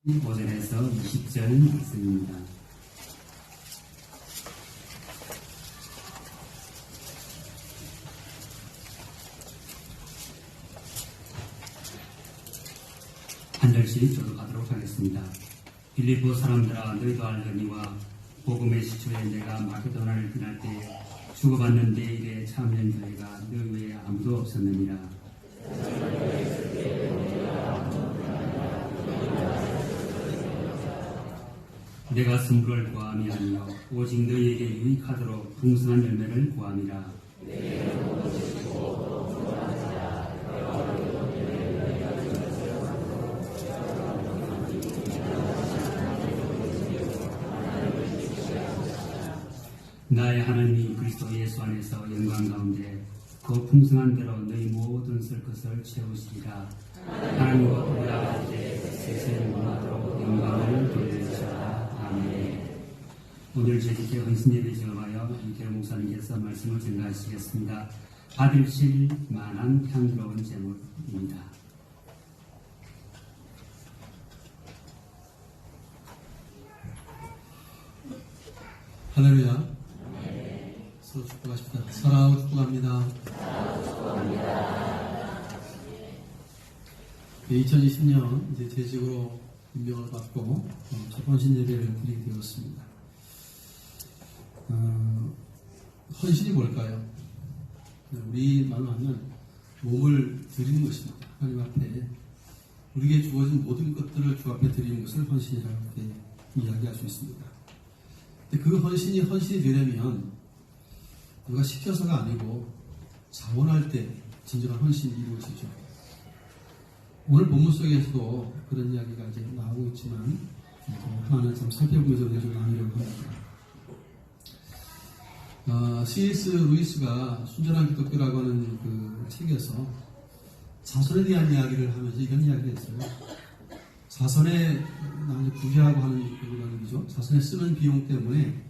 5절에서 20절 말씀입니다. 한 절씩 교독하도록 하겠습니다. 빌립보 사람들아 너희도 알거니와 복음의 시초에 내가 마게도나를 떠날 때 주고받는 내 일에 참여한 교회가 너희 외에 아무도 없었느니라. 내가 승부를 구함이 아니요 오직 너희에게 유익하도록 풍성한 열매를 구함이라. 나의 하나님이 그리스도 예수 안에서 영광 가운데 그 풍성한 대로 너희 모든 쓸 것을 채우시리라. 하나님과 올라갈 때 세세를 원하도록 영광을 돌려주시라. 아멘. 오늘 제주께 헌신예배 지원하여 이태호 목사님께서 말씀을 전가하시겠습니다. 받으실 만한 향기로운 제목입니다. 할렐루야. 서로 축복하십니다. 사랑하고 축복합니다. 2020년 이제 대직으로 임명을 받고 첫 헌신 예배를 드리게 되었습니다. 헌신이 뭘까요? 우리 말로 하면 몸을 드리는 것입니다. 하나님 앞에 우리에게 주어진 모든 것들을 주 앞에 드리는 것을 헌신이라고 이렇게 이야기할 수 있습니다. 근데 그 헌신이 되려면 누가 시켜서가 아니고 자원할 때 진정한 헌신이 이루어지죠. 오늘 본문 속에서도 그런 이야기가 이제 나오고 있지만 하나는 좀 살펴보면서 우리가 좀 나누려고 합니다. C.S. 루이스가 순전한 기독교라고 하는 그 책에서 자선에 대한 이야기를 하면서 이런 이야기를 했어요. 자선에 부재하고 하는 그런 얘기죠. 자선에 쓰는 비용 때문에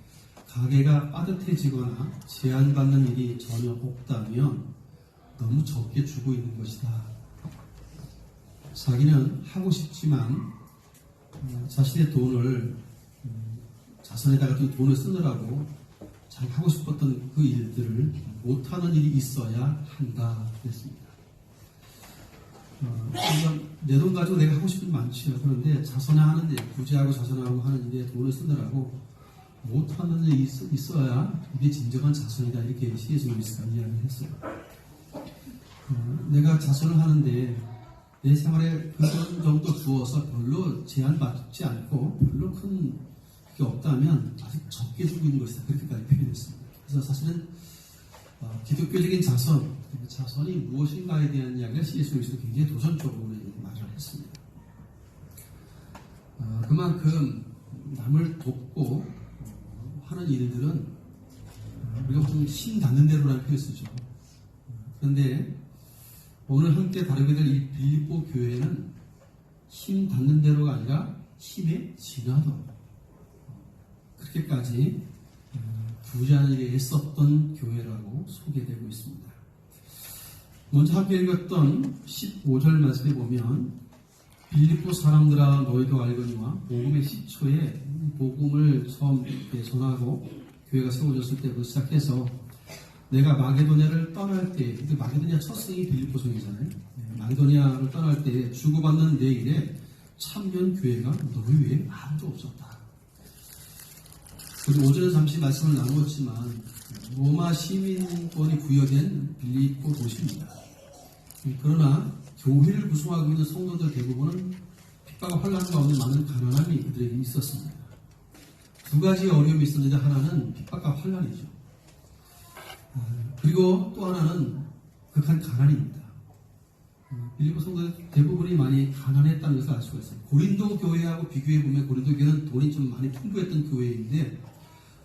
가게가 빠듯해지거나 제한받는 일이 전혀 없다면 너무 적게 주고 있는 것이다. 자기는 하고 싶지만 자신의 돈을 자선에다가 돈을 쓰느라고 자기 하고 싶었던 그 일들을 못하는 일이 있어야 한다 그랬습니다. 내 돈 가지고 내가 하고 싶은 게 많지요. 그런데 자선하는데 부재하고 자선하고 하는 일에 돈을 쓰느라고 못하는 일이 있어야 이게 진정한 자선이다. 이렇게 C.S. 루이스가 이야기를 했어요. 내가 자선을 하는데 내 생활에 그런 정도 주어서 별로 제한받지 않고 별로 큰 게 없다면 아직 적게 주고 있는 것이다. 그렇게까지 표현했습니다. 그래서 사실은 기독교적인 자선이 무엇인가에 대한 이야기를 C.S. 루이스도 굉장히 도전적으로 말을 했습니다. 그만큼 남을 돕고 하는 일들은 우리가 보통 힘 닿는 대로라는 표현을 쓰죠. 그런데 오늘 함께 다루게 될 이 빌립보 교회는 힘 닿는 대로가 아니라 힘에 지나도록 그렇게까지 부자한 일에 애썼던 교회라고 소개되고 있습니다. 먼저 함께 읽었던 15절 말씀에 보면 빌립보 사람들아 너희도 알거니와 복음의 시초에 복음을 처음 전하고 교회가 세워졌을 때부터 시작해서 내가 마게도냐를 떠날 때, 마게도냐 첫 성이 빌립보 성이잖아요. 마게도냐를 떠날 때 주고받는 내 일에 참여한 교회가 너희 외에 아무도 없었다. 우리 오전에 잠시 말씀을 나누었지만 로마 시민권이 부여된 빌립보 도시입니다. 그러나 교회를 구성하고 있는 성도들 대부분은 핍박과 환난 가운데 많은 가난함이 그들에게 있었습니다. 두 가지 어려움이 있었는데 하나는 핍박과 환난이죠. 그리고 또 하나는 극한 가난입니다. 빌립보 성도들 대부분이 많이 가난했다는 것을 알 수가 있어요. 고린도 교회하고 비교해 보면 고린도 교회는 돈이 좀 많이 풍부했던 교회인데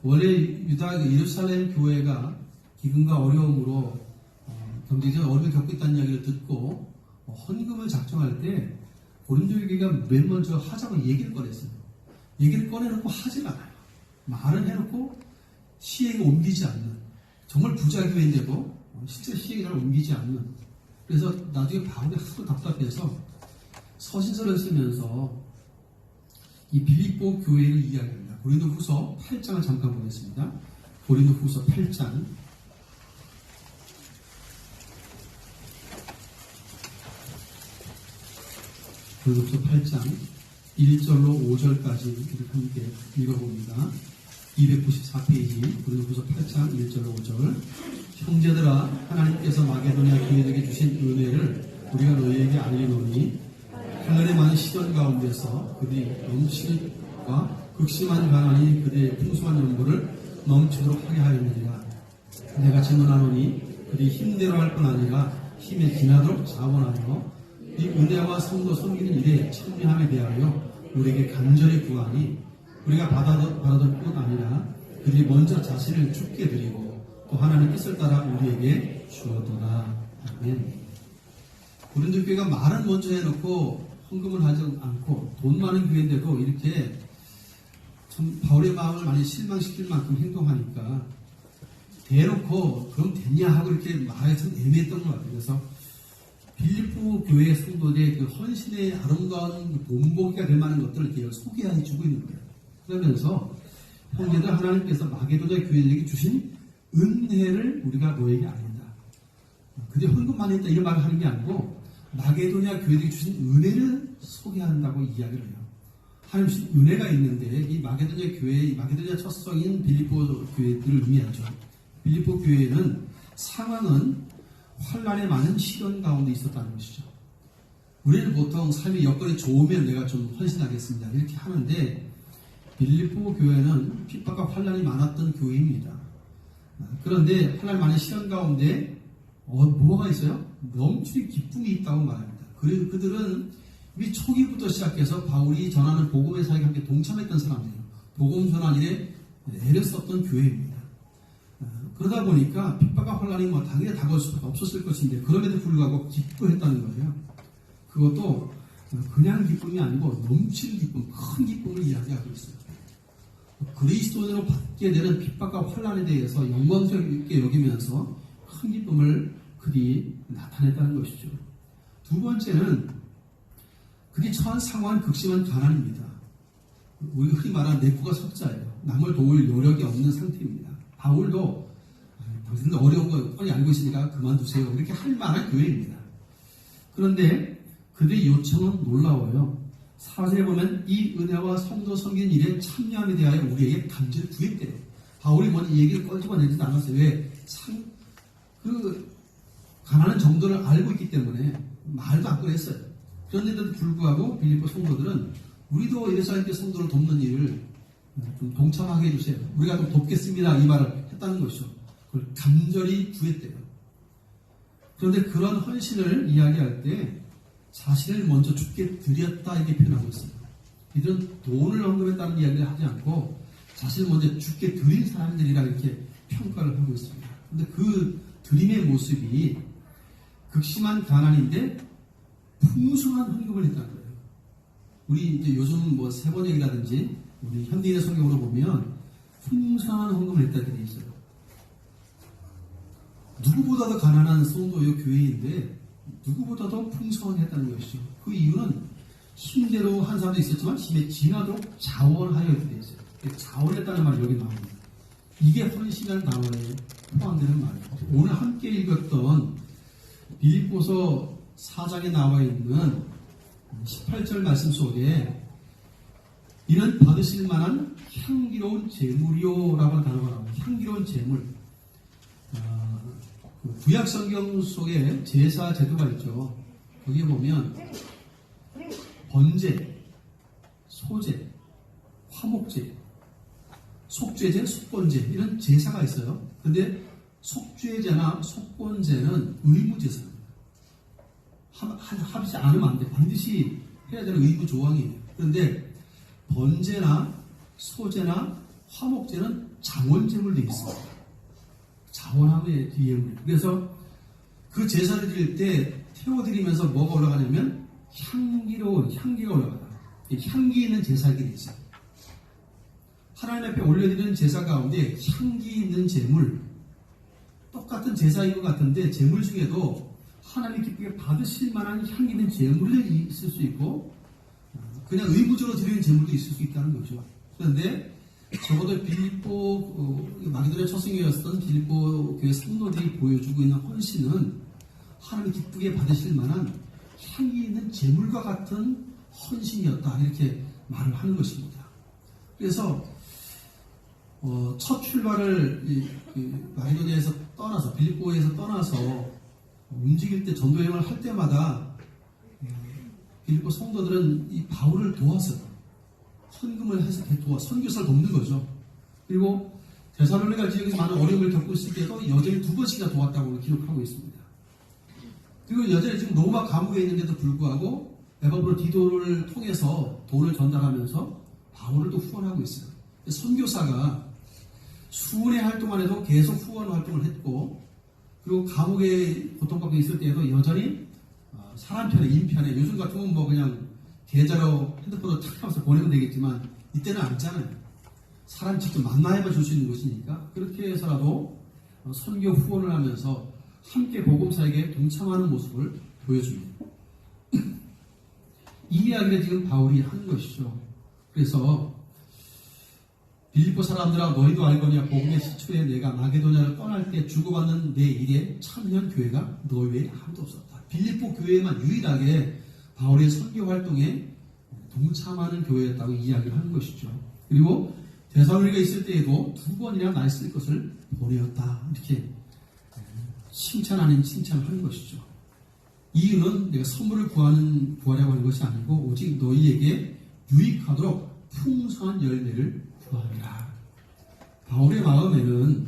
원래 예루살렘 교회가 기근과 어려움으로 경제적인 어려움을 겪고 있다는 이야기를 듣고 헌금을 작정할 때 고린도 교회가 맨 먼저 하자고 얘기를 꺼냈어요. 얘기를 꺼내놓고 하지가 않아요. 말은 해놓고 시행에 옮기지 않는 정말 부자 교회인데도 실제 시행에 잘 옮기지 않는 그래서 나중에 바울이 하도 답답해서 서신서를 쓰면서 이 빌립보 교회를 이야기합니다. 고린도후서 8장을 잠깐 보겠습니다. 고린도후서 8장 고린도후서 8장 1절로 5절까지 이렇게 함께 읽어봅니다. 294페이지 고린도후서 8장 1절 5절. 형제들아, 하나님께서 마게도냐 교회에게 주신 은혜를 우리가 너희에게 알리노니 하늘의 많은 시련 가운데서 그들이 넘치과 극심한 가난이 그들의 풍성한 연보를 넘치도록 하게 하였느니라. 내가 증언하노니 그들이 힘대로 할 뿐 아니라 힘에 지나도록 자원하여 이 은혜와 성도 섬기는 일에 참여함에 대하여 우리에게 간절히 구하니 우리가 받아들 뿐 아니라 그들이 먼저 자신을 죽게 드리고 또 하나님의 뜻을 따라 우리에게 주었도다. 아멘. 고린도 교회가 말은 먼저 해놓고 헌금을 하지 않고 돈 많은 교회인데도 이렇게 참 바울의 마음을 많이 실망시킬 만큼 행동하니까 대놓고 그럼 됐냐 하고 이렇게 말해서 애매했던 것 같아요. 그래서 빌립보 교회 성도들의 그 헌신의 아름다운 본보기가 될 만한 것들을 이렇게 소개해 주고 있는 거예요. 그러면서 형제들, 하나님께서 마게도냐 교회에게 주신 은혜를 우리가 너에게 알린다. 그들이 헌금만 했다 이런 말을 하는 게 아니고 마게도냐 교회에게 주신 은혜를 소개한다고 이야기를 해요. 하나님 주신 은혜가 있는데 이 마게도냐 교회, 이 마게도냐 첫성인 빌립보 교회들을 의미하죠. 빌립보 교회는 상황은 환란에 많은 시련 가운데 있었다는 것이죠. 우리는 보통 삶의 여건이 좋으면 내가 좀 헌신하겠습니다 이렇게 하는데 빌립보 교회는 핍박과 환란이 많았던 교회입니다. 그런데 환란이 많은 시련 가운데 뭐가 있어요? 넘치는 기쁨이 있다고 말합니다. 그리고 그들은 이미 초기부터 시작해서 바울이 전하는 복음의 사역에 함께 동참했던 사람들이에요. 복음 전환 일에 애를 썼던 교회입니다. 그러다 보니까 핍박과 혼란이 당연히 다가올 수밖에 없었을 것인데 그럼에도 불구하고 기뻐했다는 거예요. 그것도 그냥 기쁨이 아니고 넘치는 기쁨, 큰 기쁨을 이야기하고 있어요. 그리스도인으로 받게 되는 핍박과 혼란에 대해서 영광스럽게 여기면서 큰 기쁨을 그들이 나타냈다는 것이죠. 두 번째는 그들이 처한 상황은 극심한 가난입니다. 우리가 흔히 말하는 내꾸가 석자예요. 남을 도울 여력이 없는 상태입니다. 바울도 당신들 어려운 거 뻔히 알고 있으니까 그만두세요 이렇게 할 만한 교회입니다. 그런데 그들의 요청은 놀라워요. 사절에 보면 이 은혜와 성도 섬기는 일에 참여함에 대하여 우리에게 간절히 구했대요. 바울이 먼저 얘기를 꺼집어내지도 않았어요. 왜? 가난한 정도를 알고 있기 때문에 말도 안 꺼냈어요. 그런데도 불구하고 빌립보 성도들은 우리도 예루살렘 성도를 돕는 일을 좀 동참하게 해주세요. 우리가 좀 돕겠습니다. 이 말을 했다는 것이죠. 그걸 간절히 구했대요. 그런데 그런 헌신을 이야기할 때 자신을 먼저 죽게 드렸다 이렇게 표현하고 있어요. 이들은 돈을 언급했다는 이야기를 하지 않고 자신을 먼저 죽게 드린 사람들이라 이렇게 평가를 하고 있습니다. 그런데 그 드림의 모습이 극심한 가난인데 풍성한 헌금을 했다는 거예요. 우리 이제 요즘 세번역이라든지 우리 현대인의 성경으로 보면 풍성한 헌금을 했다고 되어 있어요. 누구보다도 가난한 성도요 교회인데 누구보다도 풍성하게 했다는 것이죠. 그 이유는 힘대로 한 사람도 있었지만 힘에 지나도록 자원하여 이렇게 되어 있어요. 자원했다는 말이 여기 나옵니다. 이게 헌신이라는 단어에 포함되는 말이에요. 오늘 함께 읽었던 빌립보서 4장에 나와 있는 18절 말씀 속에 이는 받으실 만한 향기로운 제물이요라고 하는 단어가 나옵니다. 향기로운 제물. 구약 성경 속에 제사 제도가 있죠. 거기에 보면 번제, 소제, 화목제, 속죄제, 속번제 이런 제사가 있어요. 근데 속죄제나 속번제는 의무제사입니다. 하지 않으면 안 돼. 반드시 해야 되는 의무 조항이에요. 그런데 번제나 소제나 화목제는 장원제물로 되어 있습니다. 자원함의 예물. 그래서 그 제사를 드릴 때 태워드리면서 뭐가 올라가냐면 향기로운 향기가 올라가다. 향기 있는 제사가 되어 있어요. 하나님 앞에 올려드리는 제사 가운데 향기 있는 제물, 똑같은 제사인 것 같은데 제물 중에도 하나님 기쁘게 받으실 만한 향기 있는 제물이 있을 수 있고 그냥 의무적으로 드리는 제물도 있을 수 있다는 거죠. 그런데 적어도 빌립보 마게도냐 초승교였던 빌립보 교회 성도들이 보여주고 있는 헌신은 하나님 기쁘게 받으실 만한 향이 있는 제물과 같은 헌신이었다 이렇게 말을 하는 것입니다. 그래서 첫 출발을 마게도냐에서 떠나서 빌립보에서 떠나서 움직일 때 전도 여행을 할 때마다 빌립보 성도들은 이 바울을 도와서 헌금을 해서 도와 선교사를 돕는 거죠. 그리고 데살로니가 지역에서 많은 어려움을 겪고 있을 때도 여전히 2번씩이나 도왔다고 기록하고 있습니다. 그리고 여전히 지금 로마 감옥에 있는데도 불구하고 에바브로 디도를 통해서 돈을 전달하면서 바울을 또 후원하고 있어요. 선교사가 수훈의 활동 안에도 계속 후원 활동을 했고, 그리고 감옥에 고통받고 있을 때에도 여전히 사람 편에, 인 편에, 요즘 같으면 뭐 그냥 계좌로 핸드폰으로 탁 하면서 보내면 되겠지만 이때는 아니잖아요. 사람 직접 만나야만 줄 수 있는 것이니까 그렇게 해서라도 선교 후원을 하면서 함께 복음사에게 동참하는 모습을 보여줍니다. 이 이야기를 지금 바울이 한 것이죠. 그래서 빌립보 사람들아 너희도 알거니와 복음의 시초에 내가 마게도냐를 떠날 때 주고받는 내 일에 참여한 교회가 너희 외에 아무도 없었다. 빌립보 교회만 유일하게 바울의 선교 활동에 동참하는 교회였다고 이야기를 하는 것이죠. 그리고 데살로니가 있을 때에도 2번이나 날 쓸 것을 보내었다. 이렇게 칭찬 아닌 칭찬을 하는 것이죠. 이유는 내가 선물을 구하려고 하는 것이 아니고 오직 너희에게 유익하도록 풍성한 열매를 구하리라. 바울의 마음에는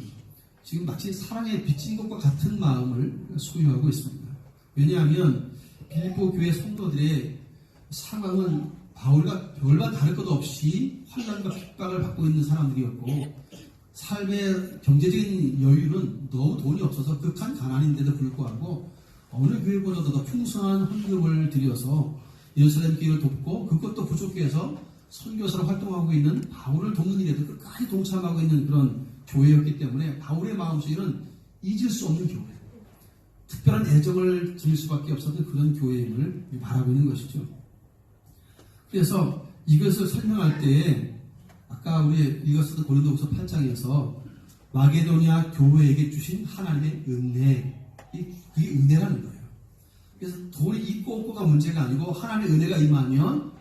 지금 마치 사랑에 빚진 것과 같은 마음을 소유하고 있습니다. 왜냐하면 빌립보 교회 성도들의 상황은 바울과 별반 다를 것 없이 환난과 핍박을 받고 있는 사람들이었고, 삶의 경제적인 여유는 너무 돈이 없어서 극한 가난인데도 불구하고 어느 교회보다도 더 풍성한 헌금을 들여서 예루살렘 교회를 돕고, 그것도 부족해서 선교사로 활동하고 있는 바울을 돕는 일에도 끝까지 동참하고 있는 그런 교회였기 때문에 바울의 마음속에는 잊을 수 없는 교회, 특별한 애정을 지닐 수밖에 없었던 그런 교회임을 말하고 있는 것이죠. 그래서 이것을 설명할 때 아까 우리 읽었었던 고린도후서 8장에서 마게도냐 교회에게 주신 하나님의 은혜, 그게 은혜라는 거예요. 그래서 돈이 있고 없고가 문제가 아니고 하나님의 은혜가 임하면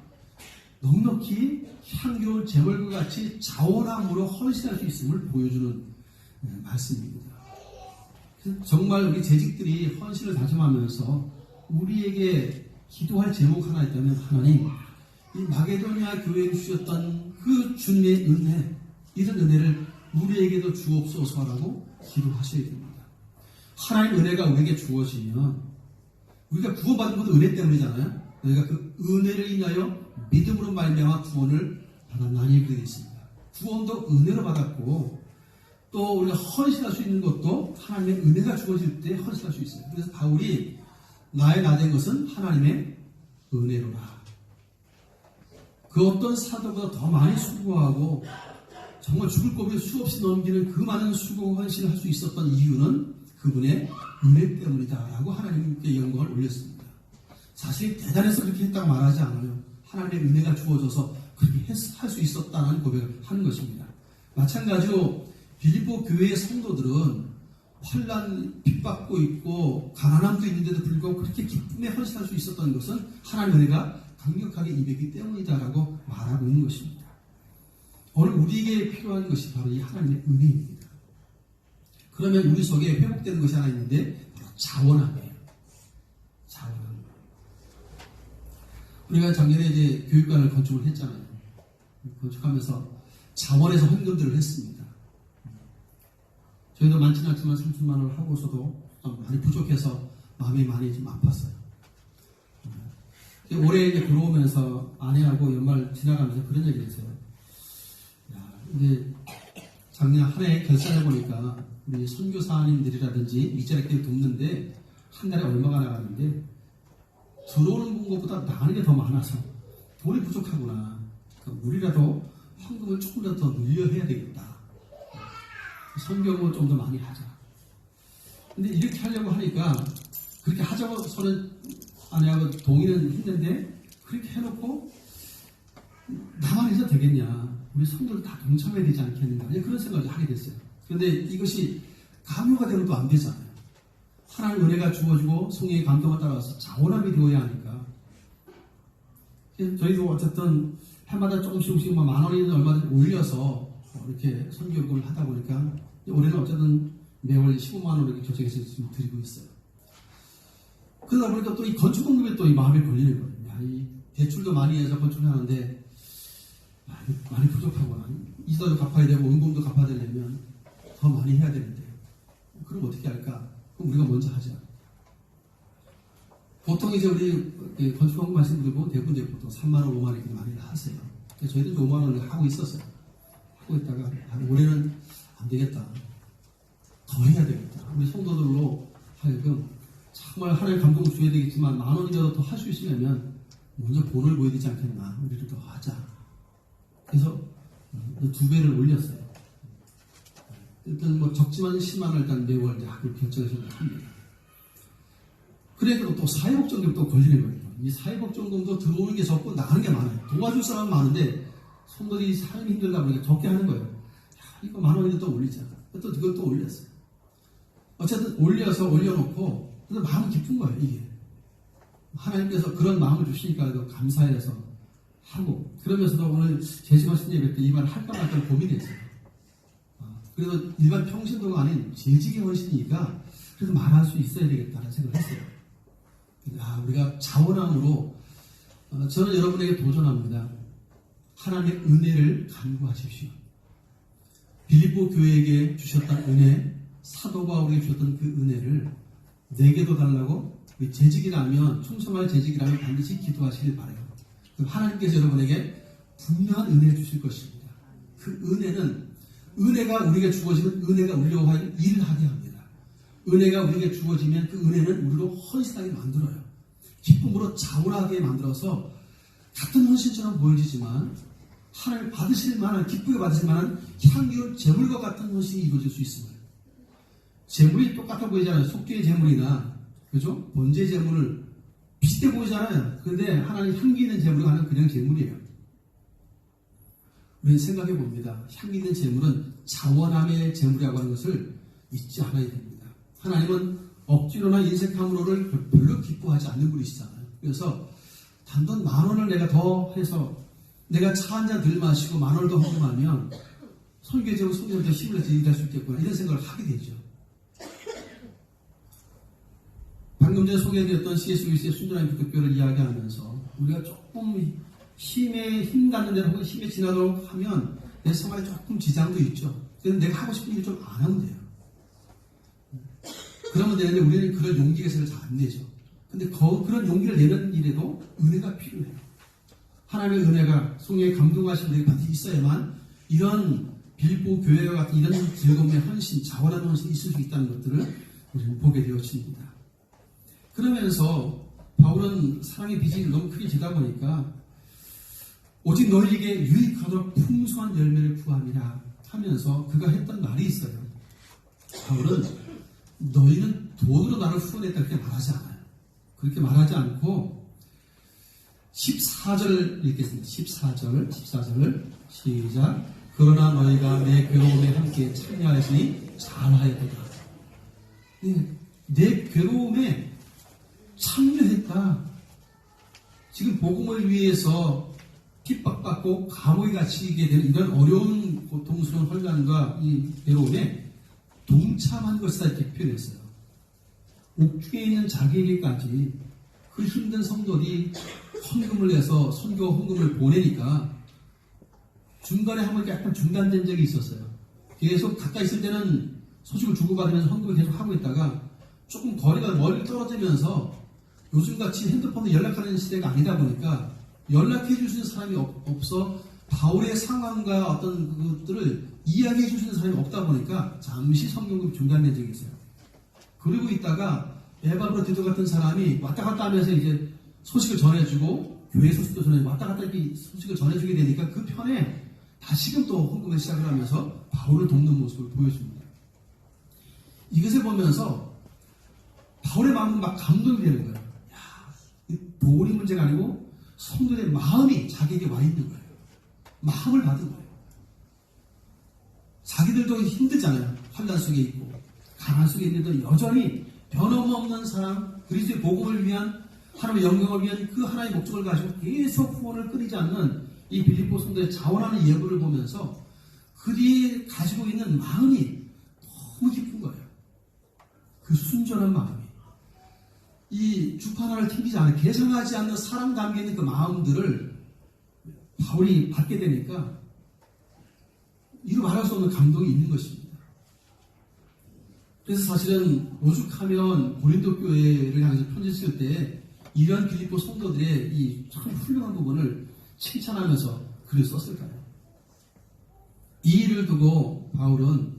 넉넉히 향기로운 재물과 같이 자원함으로 헌신할 수 있음을 보여주는 말씀입니다. 그래서 정말 우리 재직들이 헌신을 다짐하면서 우리에게 기도할 제목 하나 있다면 하나님, 이 마게도냐 교회에 주셨던 그 주님의 은혜, 이런 은혜를 우리에게도 주옵소서라고 기도하셔야 됩니다. 하나님의 은혜가 우리에게 주어지면 우리가 구원받은 것도 은혜 때문이잖아요. 우리가 그 은혜를 인하여 믿음으로 말미암아 구원을 받았나니 그렇게 되어 있습니다. 구원도 은혜로 받았고 또 우리가 헌신할 수 있는 것도 하나님의 은혜가 주어질 때 헌신할 수 있어요. 그래서 바울이 나의 나된 것은 하나님의 은혜로라. 그 어떤 사도보다 더 많이 수고하고 정말 죽을 고비를 수없이 넘기는 그 많은 수고 헌신을 할 수 있었던 이유는 그분의 은혜 때문이다라고 하나님께 영광을 올렸습니다. 사실 대단해서 그렇게 했다고 말하지 않아요. 하나님의 은혜가 주어져서 그렇게 할 수 있었다는 고백을 하는 것입니다. 마찬가지로 빌립보 교회의 성도들은 환난 핍받고 있고 가난함도 있는데도 불구하고 그렇게 기쁨에 헌신할 수 있었던 것은 하나님의 은혜가 강력하게 임했기 때문이다라고 말하고 있는 것입니다. 오늘 우리에게 필요한 것이 바로 이 하나님의 은혜입니다. 그러면 우리 속에 회복되는 것이 하나 있는데 바로 자원함이에요. 자원함. 우리가 작년에 이제 교육관을 건축을 했잖아요. 건축하면서 자원에서 헌금들을 했습니다. 저희도 많지는 않지만 30만 원을 하고서도 좀 많이 부족해서 마음이 많이 좀 아팠어요. 올해 이제 들어오면서 아내하고 연말 지나가면서 그런 얘기를 했어요. 이제 작년 한 해 결산해보니까 우리 선교사님들이라든지 이자리끼리 돕는데 한 달에 얼마가 나가는데 들어오는 것보다 나가는 게 더 많아서 돈이 부족하구나. 그러니까 우리라도 헌금을 조금 더 늘려야 되겠다. 선교를 좀 더 많이 하자. 근데 이렇게 하려고 하니까 그렇게 하자고 서는 아내하고 동의는 했는데 그렇게 해놓고 나만 해서 되겠냐? 우리 성도들 다 동참해야 되지 않겠는가? 그런 생각을 하게 됐어요. 그런데 이것이 강요가 되면 또 안 되잖아요. 하나님 은혜가 주어지고 성령의 감동을 따라서 자원함이 되어야 하니까. 저희도 어쨌든 해마다 조금씩 만 원이든 얼마든지 올려서 이렇게 선교육을 하다 보니까 올해는 어쨌든 매월 15만 원 이렇게 조정해서 지금 드리고 있어요. 그러다 보니까 또 이 건축공급에 또 이 마음이 걸리는 거예요. 야, 이 대출도 많이 해서 건축을 하는데 많이 부족하구나. 이자도 갚아야 되고 원금도 갚아야 되려면 더 많이 해야 되는데 그럼 어떻게 할까? 그럼 우리가 먼저 하자. 보통 이제 우리 건축공급 하시는 분들 보면 대부분 이제 보통 3만 원, 5만 원 이렇게 많이 하세요. 저희도 5만 원을 하고 있었어요. 하고 있다가 올해는 안 되겠다. 더 해야 되겠다. 우리 성도들로 하여금 정말 하나님 감동 줘야 되겠지만 만 원이라도 더 할 수 있으려면 먼저 본을 보여야 되지 않겠나. 우리를 더 하자. 그래서 2배를 올렸어요. 일단 뭐 적지만 10만 원 일단 매월 이제 학교 결정해서 합니다. 그래도 또 사회복지금도 또 걸리는 거예요. 이 사회복지금도 들어오는 게 적고 나가는 게 많아요. 도와줄 사람은 많은데 성도들이 삶이 힘들다 보니까 적게 하는 거예요. 야, 이거 만 원이라도 또 올리자. 또 이걸 또 올렸어요. 어쨌든 올려놓고 근데 마음이 깊은 거예요. 이게 하나님께서 그런 마음을 주시니까 감사해서 하고 그러면서도 오늘 제시하신 예배 때 이 말을 할까 말까 고민했어요. 그래서 일반 평신도가 아닌 재직의 헌신이니까 그래도 말할 수 있어야 되겠다는 생각을 했어요. 우리가 자원함으로 저는 여러분에게 도전합니다. 하나님의 은혜를 간구하십시오. 빌립보 교회에게 주셨던 은혜, 사도가 우리에게 주셨던 그 은혜를 내게도 달라고 재직이라면 충성할 재직이라면 반드시 기도하시길 바라요. 하나님께서 여러분에게 분명한 은혜 주실 것입니다. 그 은혜가 우리에게 주어지면 은혜가 우리로 하여금 일을 하게 합니다. 은혜가 우리에게 주어지면 그 은혜는 우리로 헌신하게 만들어요. 기쁨으로 자원하게 만들어서 같은 헌신처럼 보여지지만 하나님 받으실 만한 기쁘게 받으실 만한 향기로운 제물과 같은 헌신이 이루어질 수 있습니다. 제물이 똑같아 보이잖아요. 속죄의 제물이나 그죠? 번제 제물을 비슷해 보이잖아요. 그런데 하나님 향기 있는 제물이 하는 그냥 제물이에요. 우리는 생각해 봅니다. 향기 있는 제물은 자원함의 제물이라고 하는 것을 잊지 않아야 됩니다. 하나님은 억지로나 인색함으로를 별로 기뻐하지 않는 분이시잖아요. 그래서 단돈 만 원을 내가 더 해서 내가 차 한 잔 덜 마시고 만 원을 더 헌금하면 설교제로 성경을 더 힘을 내서 일할 수 있겠구나 이런 생각을 하게 되죠. 방금 전에 소개해드렸던 C.S. 루이스의 순전한 기독교를 이야기하면서 우리가 조금 힘 닿는 대로 혹은 힘에 지나도록 하면 내 생활에 조금 지장도 있죠. 그래서 내가 하고 싶은 일 좀 안 하면 돼요. 그러면 되는데 우리는 그런 용기가 잘 안 내죠. 근데 그런 용기를 내는 일에도 은혜가 필요해요. 하나님의 은혜가 성령의 감동하신 분들이 반드시 있어야만 이런 빌립보 교회와 같은 이런 즐거움의 헌신, 자원하는 헌신이 있을 수 있다는 것들을 우리는 보게 되어집니다. 그러면서 바울은 사랑의 빚이 너무 크게 지다 보니까 오직 너희에게 유익하도록 풍성한 열매를 구함이라 하면서 그가 했던 말이 있어요. 바울은 너희는 돈으로 나를 후원했다 그렇게 말하지 않아요. 그렇게 말하지 않고 14절 읽겠습니다. 14절 시작. 그러나 너희가 내 괴로움에 함께 참여하였으니 잘하였도다. 내 괴로움에 참여했다. 지금 복음을 위해서 핍박받고 감옥에 갇히게 되는 이런 어려운 고통스러운 혼란과 이 괴로움에 동참한 것이다 이렇게 표현했어요. 옥중에 있는 자기에게까지 그 힘든 성도들이 헌금을 내서 선교 헌금을 보내니까 중간에 한번 약간 중단된 적이 있었어요. 계속 가까이 있을 때는 소식을 주고받으면서 헌금을 계속 하고 있다가 조금 거리가 멀리 떨어지면서 요즘같이 핸드폰으로 연락하는 시대가 아니다 보니까 연락해 주시는 사람이 없어 바울의 상황과 어떤 것들을 이야기해 주시는 사람이 없다 보니까 잠시 성경급이 중단된 적이 있어요. 그러고 있다가 에바브로 디도 같은 사람이 왔다 갔다 하면서 이제 소식을 전해주고 교회 소식도 전해주고 왔다 갔다 이렇게 소식을 전해주게 되니까 그 편에 다시금 또 헌금을 시작을 하면서 바울을 돕는 모습을 보여줍니다. 이것을 보면서 바울의 마음은 막 감동이 되는 거예요. 야, 돈이 문제가 아니고 성도의 마음이 자기에게 와 있는 거예요. 마음을 받은 거예요. 자기들도 힘들잖아요. 환난 속에 있고 가난 속에 있는데도 여전히 변함없는 사랑, 그리스도의 복음을 위한 하나님의 영광을 위한 그 하나의 목적을 가지고 계속 후원을 끊이지 않는 이 빌립보 성도의 자원하는 예물을 보면서 그들이 가지고 있는 마음이 너무 기쁜 거예요. 그 순전한 마음이. 이 주파 하나를 튕기지 않는, 계산하지 않는 사랑 담겨 있는 그 마음들을 바울이 받게 되니까 이루 말할 수 없는 감동이 있는 것입니다. 그래서 사실은 오죽하면 고린도 교회를 향해서 편지 쓸 때 이러한 빌립보 성도들의 이 참 훌륭한 부분을 칭찬하면서 글을 썼을까요? 이 일을 두고 바울은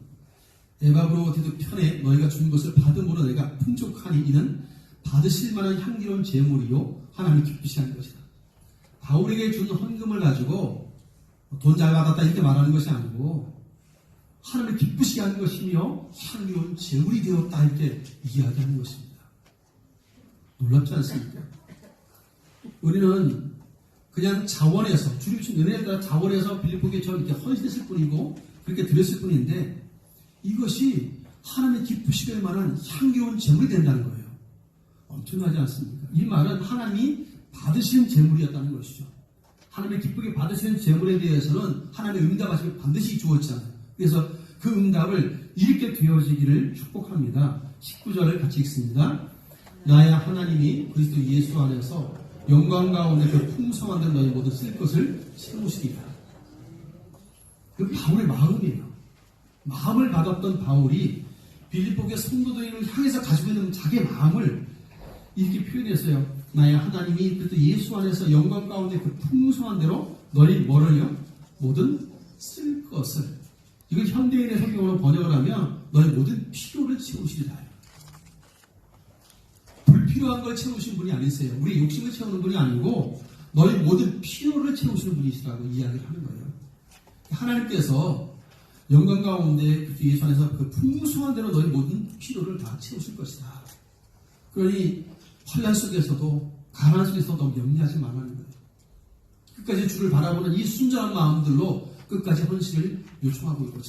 에바브로디도 편에 너희가 준 것을 받음으로 내가 풍족하니 이는 받으실 만한 향기로운 제물이요 하나님이 기쁘시 하는 것이다. 바울에게 준 헌금을 가지고 돈 잘 받았다 이렇게 말하는 것이 아니고 하나님을 기쁘시게 하는 것이며 향기로운 제물이 되었다 이렇게 이야기하는 것입니다. 놀랍지 않습니까? 우리는 그냥 자원에서 주님 주신 은혜에 따라 자원에서 빌립보에 이렇게 헌신했을 뿐이고 그렇게 드렸을 뿐인데 이것이 하나님의 기쁘시게 할 만한 향기로운 제물이 된다는 거예요. 엄청나지 않습니까? 이 말은 하나님이 받으시는 제물이었다는 것이죠. 하나님의 기쁘게 받으시는 제물에 대해서는 하나님의 응답하심이 반드시 주어지잖아요. 그래서 그 응답을 이렇게 되어지기를 축복합니다. 19절을 같이 읽습니다. 나야 하나님이 그리스도 예수 안에서 영광 가운데 그 풍성한 데 너희 모두 쓸 것을 채우시리라. 그 바울의 마음이에요. 마음을 받았던 바울이 빌립보의 성도들을 향해서 가지고 있는 자기의 마음을 이렇게 표현했어요. 나의 하나님이 그리스도 예수 안에서 영광 가운데 그 풍성한 대로 너희 뭐를요? 모든 쓸 것을. 이걸 현대인의 성경으로 번역을 하면 너희 모든 필요를 채우시리라. 불필요한 걸 채우신 분이 아니세요. 우리 욕심을 채우는 분이 아니고 너희 모든 필요를 채우시는 분이시라고 이야기를 하는 거예요. 하나님께서 영광 가운데 그 예수 안에서 그 풍성한 대로 너희 모든 필요를 다 채우실 것이다. 그러니 환난 속에서도 가난 속에서도 염려하지 말라는 거예요. 끝까지 주를 바라보는 이 순전한 마음들로 끝까지 헌신을 요청하고 있고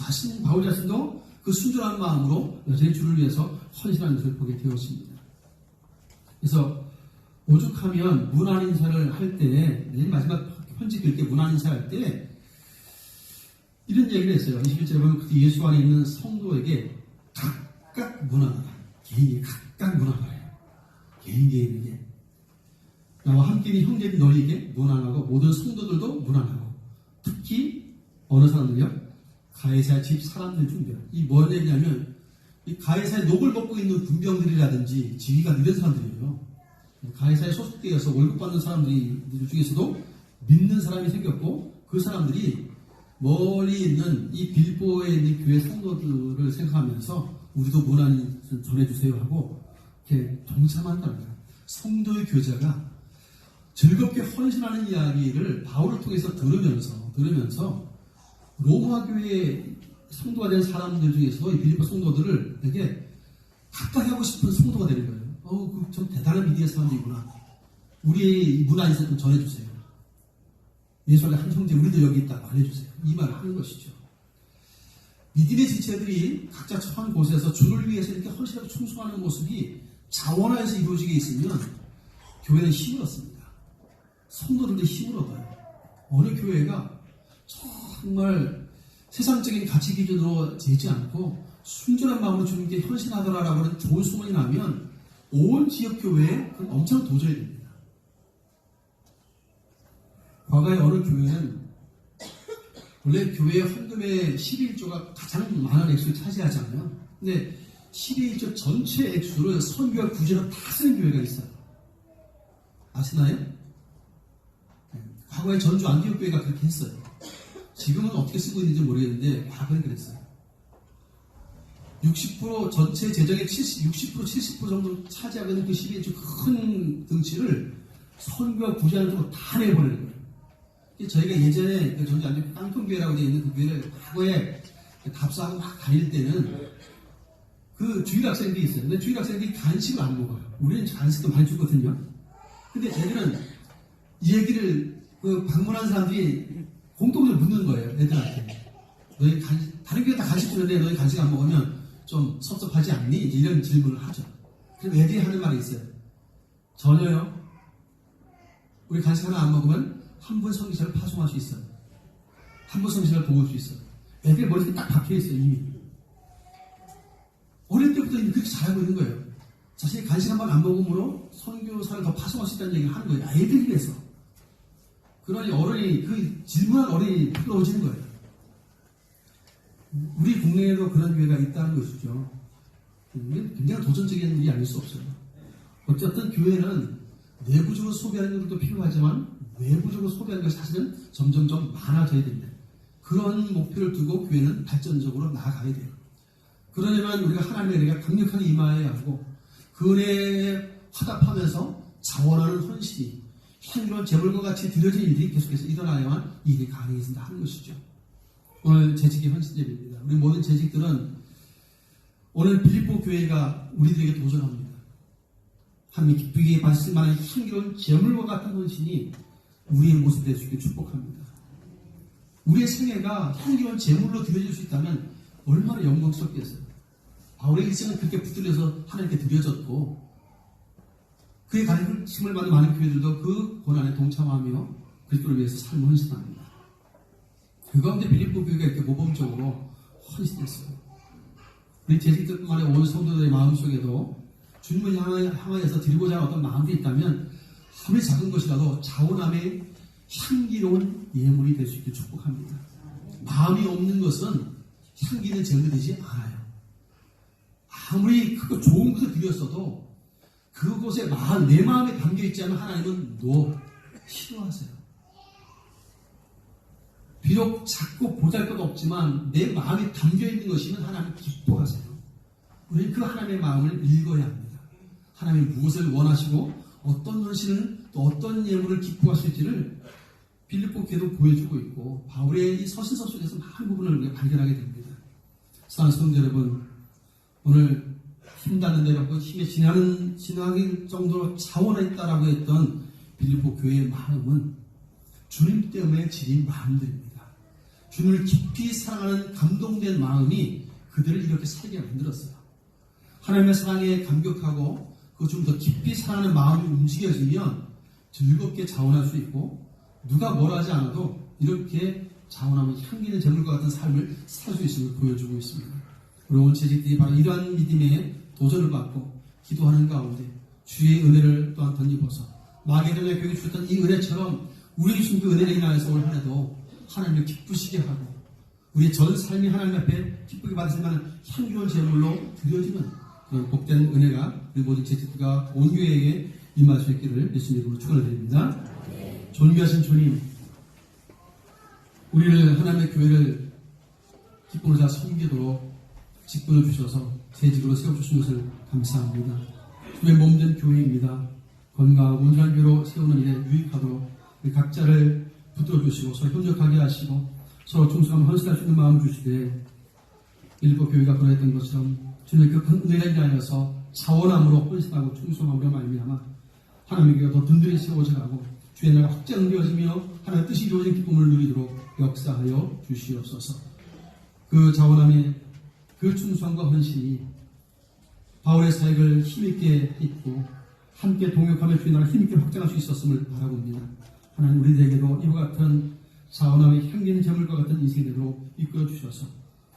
바울 자신도 그 순전한 마음으로 여전히 주를 위해서 헌신하는 것을 보게 되었습니다. 그래서 오죽하면 문안 인사를 할 때, 내일 마지막 편지 읽을 때 문안 인사할 때 이런 얘기를 했어요. 21절에 보면 그 예수 안에 있는 성도에게 각각 문안하라. 개인이 각각 문안하라. 개인에게 나와 함께 있는 형제인 너희에게 문안하고 모든 성도들도 문안하고 특히 어느 사람들요? 가이사야 집 사람들 중에 이 뭔 얘기냐면 이 가이사의 녹을 먹고 있는 군병들이라든지 지위가 늦은 사람들이에요. 가이사에 소속되어서 월급 받는 사람들이 중에서도 믿는 사람이 생겼고 그 사람들이 멀리 있는 이 빌보에 있는 교회 성도들을 생각하면서 우리도 문안 전해주세요 하고 이렇게 동참한다는 거예요. 성도의 교제가 즐겁게 헌신하는 이야기를 바울을 통해서 들으면서 로마 교회의 성도가 된 사람들 중에서도 이 빌립보 성도들을 되게 가까이 하고 싶은 성도가 되는 거예요. 그 좀 대단한 믿음의 사람들이구나. 우리의 문화 인사 좀 전해주세요. 예수 안에 한 형제 우리도 여기 있다고 알려주세요. 이 말을 하는 것이죠. 믿음의 지체들이 각자 처한 곳에서 주를 위해서 이렇게 헌신하고 충성하는 모습이 자원하에서 이루어지게 있으면 교회는 힘을 얻습니다. 성도들도 힘을 얻어요. 어느 교회가 정말 세상적인 가치 기준으로 재지 않고 순전한 마음으로 주님께 헌신하더라라고 하는 좋은 소문이 나면 온 지역 교회에 엄청 도전이 됩니다. 과거에 어느 교회는 원래 교회 헌금의 11조가 가장 많은 액수를 차지하잖아요. 근데 12조 전체 액수를 선교와 구제로 다 쓰는 교회가 있어요. 아시나요? 과거에 전주 안디옥 교회가 그렇게 했어요. 지금은 어떻게 쓰고 있는지 모르겠는데 과거엔 그랬어요. 60% 전체 재정의 70% 정도 차지하고 있는 그 12조 큰 덩치를 선교와 구제하는 쪽으로 다 내보내는 거예요. 저희가 예전에 그 전주 안디옥 땅콩교회라고 되어 있는 그 교회를 과거에 답사하고 막 다닐 때는 그 주일학생들이 있어요. 근데 주일학생들이 간식을 안 먹어요. 우리는 간식도 많이 주거든요. 근데 애들은 이 얘기를 그 방문한 사람들이 공통적으로 묻는 애들한테 너희 다른 교회 다 간식 주는데 너희 간식 안 먹으면 좀 섭섭하지 않니? 이제 이런 질문을 하죠. 그럼 애들이 하는 말이 있어요. 전혀요. 우리 간식 하나 안 먹으면 한 번 성기사를 파송할 수 있어요. 한 번 성기사를 도울 수 있어요. 애들 머리에 딱 박혀있어요, 이미. 어릴 때부터 이미 그렇게 잘하고 있는 거예요. 자신이 간식 한 번 안 먹음으로 선교사를 더 파송할 수 있다는 얘기를 하는 거예요. 애들이 위해서. 그러니 어른이, 그 질문한 어른이 부러워지는 거예요. 우리 국내에도 그런 교회가 있다는 것이죠. 굉장히 도전적인 일이 아닐 수 없어요. 어쨌든 교회는 내부적으로 소비하는 것도 필요하지만 외부적으로 소비하는 것이 사실은 점점점 많아져야 됩니다. 그런 목표를 두고 교회는 발전적으로 나아가야 돼요. 그러려면 우리가 하나님의 은혜가 강력하게 임하여야 하고 그 은혜에 화답하면서 자원하는 헌신이 향기로운 제물과 같이 드려진 일들이 계속해서 일어나야만 이 일이 가능해진다 하는 것이죠. 오늘 재직이 헌신제입니다. 우리 모든 재직들은 오늘 빌립보 교회가 우리들에게 도전합니다. 하나님 기쁘게 받을 만한 향기로운 제물과 같은 헌신이 우리의 모습이 될 수 있게 축복합니다. 우리의 생애가 향기로운 제물로 드려질 수 있다면 얼마나 영광스럽겠어요. 바울의 일생은 그렇게 붙들려서 하나님께 드려졌고 그의 가르침을 받는 많은 교회들도 그 고난에 동참하며 그리스도를 위해서 삶을 헌신합니다. 그 가운데 빌립보 교회가 이렇게 모범적으로 헌신했어요. 우리 재직들뿐만 아니라 온 성도들의 마음속에도 주님을 향하여서 드리고자 하는 어떤 마음이 있다면 아무리 작은 것이라도 자원함의 향기로운 예물이 될 수 있게 축복합니다. 마음이 없는 것은 향기는 제물이 되지 않아요. 아무리 크고 좋은 것을 드렸어도 그곳에 내 마음에 담겨있지 않은 하나님은 싫어하세요. 비록 작고 보잘것 없지만 내 마음에 담겨있는 것이면 하나님 기뻐하세요. 우리는 그 하나님의 마음을 읽어야 합니다. 하나님이 무엇을 원하시고 어떤 헌신은 또 어떤 예물을 기뻐하실지를 빌립보 교회도 보여주고 있고 바울의 이 서신서 속에서 많은 부분을 우리가 발견하게 됩니다. 사랑하는 성도 여러분, 오늘 힘닿는 데라고 힘에 지나는 정도로 차원했다라고 했던 빌립보 교회의 마음은 주님 때문에 지닌 마음들입니다. 주님을 깊이 사랑하는 감동된 마음이 그들을 이렇게 살게 만들었어요. 하나님의 사랑에 감격하고 그 좀 더 깊이 사랑하는 마음이 움직여지면 즐겁게 자원할 수 있고 누가 뭘 하지 않아도 이렇게 자원하면 향기는 제물과 같은 삶을 살 수 있음을 보여주고 있습니다. 우리 오늘 재직들이 바로 이러한 믿음에 도전을 받고 기도하는 가운데 주의 은혜를 또한 덧입어서 마게도냐 교회에 주셨던 이 은혜처럼 우리 주신 그 은혜를 인하여서 올 한해도 하나님을 기쁘시게 하고 우리의 전 삶이 하나님 앞에 기쁘게 받으실 만한 향기로운 제물로 드려지는 그런 복된 은혜가 우리 모든 재직들과 온 교회에게 임할 수 있기를 예수님 이름으로 축원을 드립니다. 존귀하신 주님, 우리를 하나님의 교회를 기쁨을 다 섬기도록 직분을 주셔서 재직으로 세워주신 것을 감사합니다. 주의 몸된 교회입니다. 건강하고 온전한 교회로 세우는 일에 유익하도록 우리 각자를 붙들어 주시고 서로 협력하게 하시고 서로 충성하며 헌신할 수 있는 마음을 주시되 일부 교회가 그러했던 것처럼 주님의 그 은혜를 인하여서 자원함으로 헌신하고 충성함으로 말미암아 하나님의 교회가 더 든든히 세워져가고 주의 나라가 확장되어지며 하나님의 뜻이 이루어진 기쁨을 누리도록 역사하여 주시옵소서. 그 자원함의 그 충성과 헌신이 바울의 사역을 힘있게 했고 함께 동역하며 주의 나라를 힘있게 확장할 수 있었음을 바라봅니다. 하나님 우리들에게도 이와 같은 자원함의 향기는 제물과 같은 인생이 되도록 이끌어 주셔서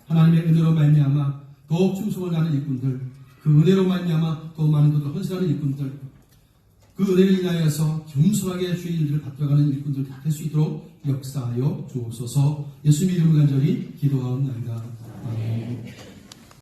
하나님의 은혜로 말미암아 더욱 충성을 다하는 일꾼들, 그 은혜로 말미암아 더 많은 것을 헌신하는 일꾼들, 그 은혜를 인하여서 겸손하게 주의 일들을 받들어가는 일꾼들 다 될 수 있도록 역사하여 주옵소서. 예수님 이름으로 간절히 기도하옵나이다. 아멘.